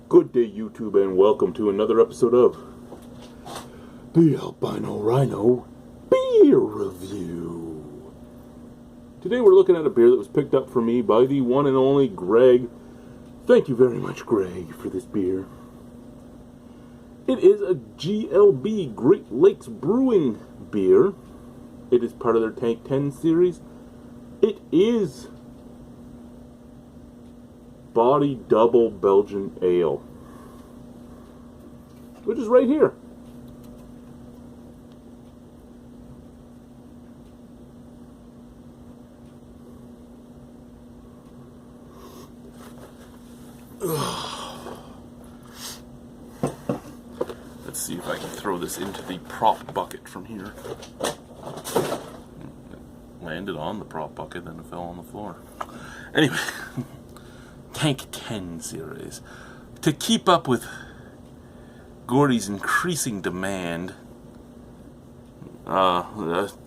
Good day, YouTube, and welcome to another episode of the Albino Rhino Beer Review. Today we're looking at a beer that was picked up for me by the one and only Greg. Thank you very much, Greg, for this beer. It is a GLB, Great Lakes Brewing beer. It is part of their Tank 10 series. It is Body Dubbel Belgian Ale, which is right here. Let's see if I can throw this into the prop bucket from here. It landed on the prop bucket, then it fell on the floor. Anyway. Tank 10 series. To keep up with Gordy's increasing demand,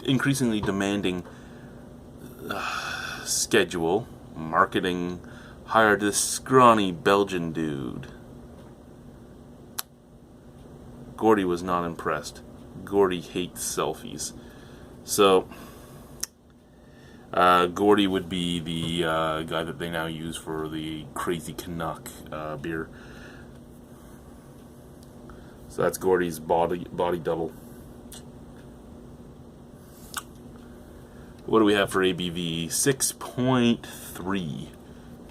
increasingly demanding schedule, marketing hired this scrawny Belgian dude. Gordy was not impressed. Gordy hates selfies. So Gordy would be the guy that they now use for the Crazy Canuck beer. So that's Gordy's body double. What do we have for ABV? 6.3.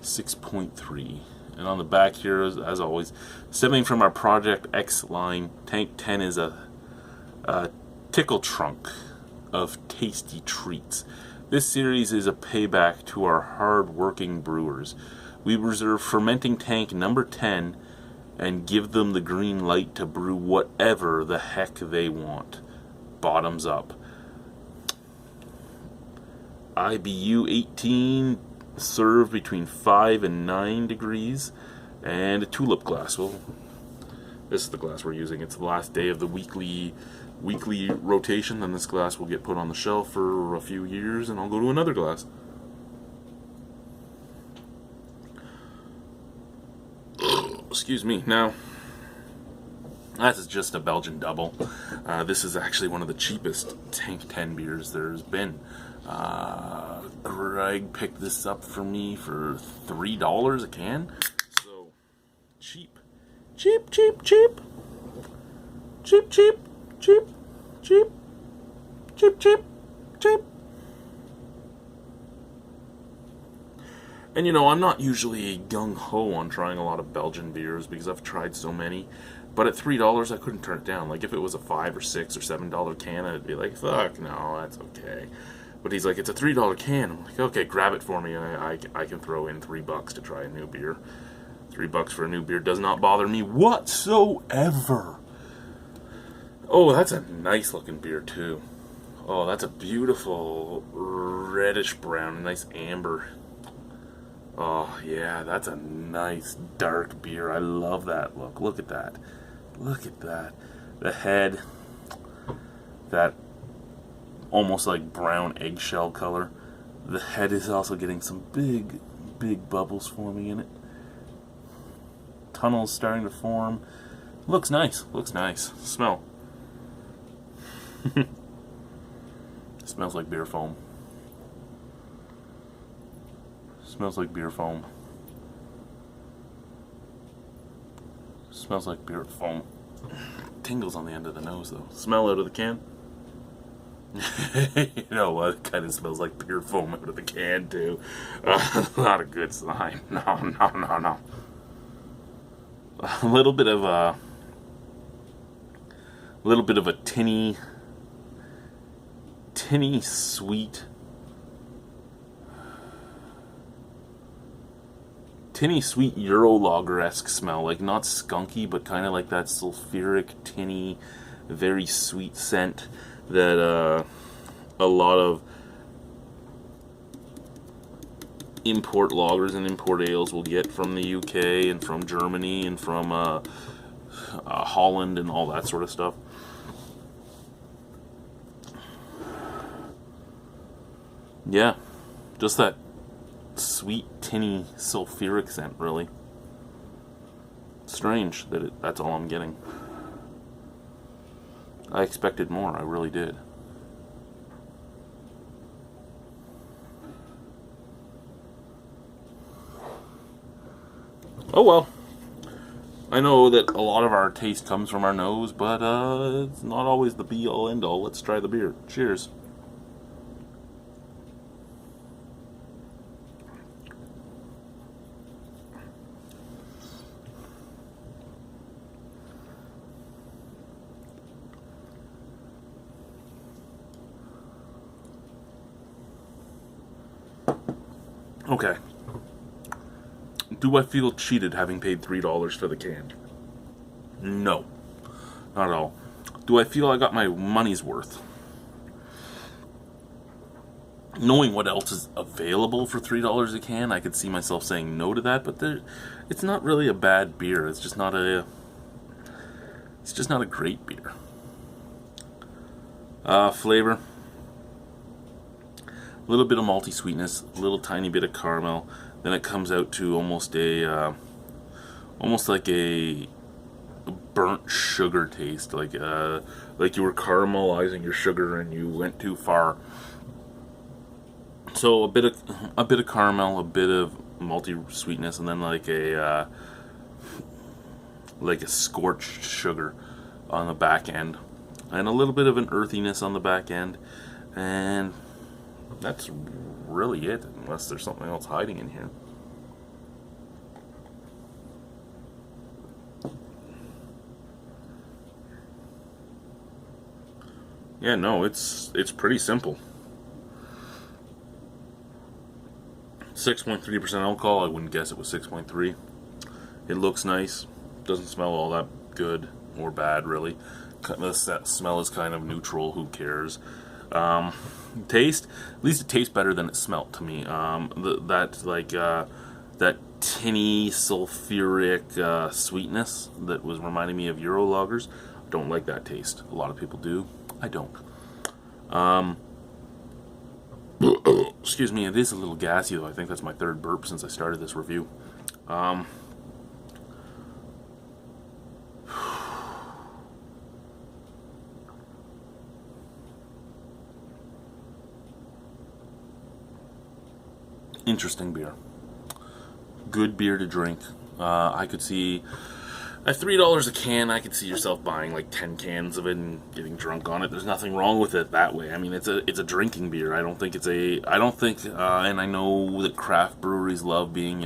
6.3. And on the back here, as always, stemming from our Project X line, Tank 10 is a tickle trunk of tasty treats. This series is a payback to our hard-working brewers. We reserve fermenting tank number 10 and give them the green light to brew whatever the heck they want. Bottoms up. IBU 18, served between 5 and 9 degrees, and a tulip glass. Well, this is the glass we're using. It's the last day of the weekly rotation, then this glass will get put on the shelf for a few years, and I'll go to another glass. Excuse me. Now, this is just a Belgian double. This is actually one of the cheapest Tank 10 beers there's been. Greg picked this up for me for $3 a can. So, cheap. Cheap, cheap, cheap. Cheap, cheap. Cheap, cheap, cheap, cheap, cheap. And you know, I'm not usually gung-ho on trying a lot of Belgian beers because I've tried so many. But at $3, I couldn't turn it down. Like, if it was a $5 or $6 or $7 can, I'd be like, fuck, no, that's okay. But he's like, it's a $3 can. I'm like, okay, grab it for me, and I can throw in $3 to try a new beer. $3 for a new beer does not bother me whatsoever. Oh, that's a nice looking beer too. Oh, that's a beautiful reddish brown, nice amber. Oh yeah, that's a nice dark beer. I love that look. Look at that. Look at that. The head, that almost like brown eggshell color. The head is also getting some big bubbles forming in it. Tunnels starting to form. Looks nice. Looks nice. Smell. Smells like beer foam. Smells like beer foam. Smells like beer foam. Tingles on the end of the nose though. Smell out of the can. You know what? It kind of smells like beer foam out of the can too. Not a good sign. No. A little bit of a tinny sweet Eurolager-esque smell, like not skunky, but kind of like that sulfuric, tinny, very sweet scent that a lot of import lagers and import ales will get from the UK and from Germany and from Holland and all that sort of stuff. Yeah, just that sweet, tinny, sulfuric scent, really. Strange that that's all I'm getting. I expected more, I really did. Oh well. I know that a lot of our taste comes from our nose, but it's not always the be-all, end-all. Let's try the beer. Cheers. Okay. Do I feel cheated having paid $3 for the can? No. Not at all. Do I feel I got my money's worth? Knowing what else is available for $3 a can, I could see myself saying no to that, but it's not really a bad beer. It's just not a great beer. Flavor. A little bit of malty sweetness, a little tiny bit of caramel. Then it comes out to almost like a burnt sugar taste, like you were caramelizing your sugar and you went too far. So a bit of caramel, a bit of malty sweetness, and then like a scorched sugar on the back end, and a little bit of an earthiness on the back end, and that's really it, unless there's something else hiding in here. Yeah, no, it's pretty simple. 6.3% alcohol. I wouldn't guess it was 6.3. It looks nice. Doesn't smell all that good or bad, really. The smell is kind of neutral. Who cares? Taste, at least it tastes better than it smelt to me. That tinny sulfuric sweetness that was reminding me of Euro lagers. I don't like that taste. A lot of people do. I don't. Excuse me, it is a little gassy though. I think that's my third burp since I started this review. Interesting beer. Good beer to drink. I could see at $3 a can, I could see yourself buying like 10 cans of it and getting drunk on it. There's nothing wrong with it that way. I mean, it's a drinking beer. I don't think, and I know that craft breweries love being,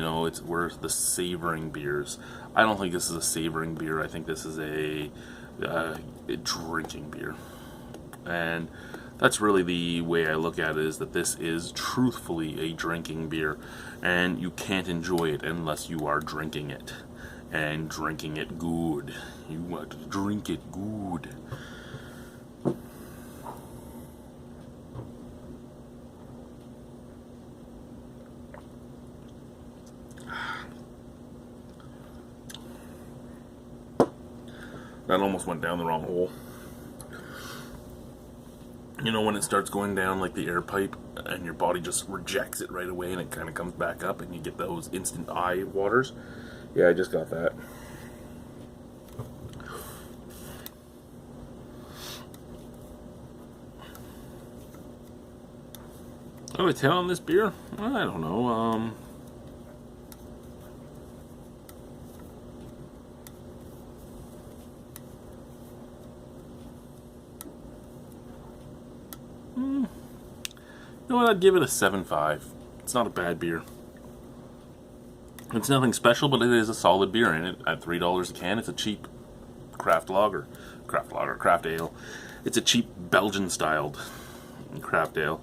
we're the savoring beers. I don't think this is a savoring beer. I think this is a drinking beer. And that's really the way I look at it, is that this is truthfully a drinking beer, and you can't enjoy it unless you are drinking it, and drinking it good. You want to drink it good. That almost went down the wrong hole. When it starts going down like the air pipe and your body just rejects it right away and it kind of comes back up and you get those instant eye waters. Yeah, I just got that. Oh, a tail on this beer? I don't know. You know what, I'd give it a 7.5. It's not a bad beer. It's nothing special, but it is a solid beer, and at $3 a can, it's a cheap craft ale. It's a cheap Belgian-styled craft ale.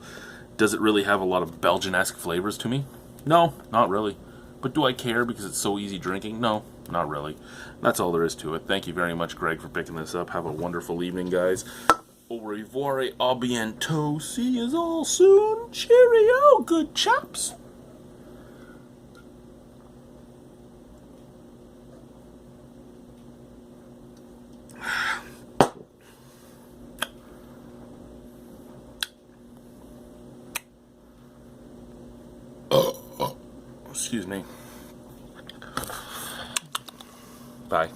Does it really have a lot of Belgian-esque flavors to me? No, not really. But do I care because it's so easy drinking? No, not really. That's all there is to it. Thank you very much, Greg, for picking this up. Have a wonderful evening, guys. Au revoir, à bientôt. See you all soon. Cheerio, good chaps. Excuse me. Bye.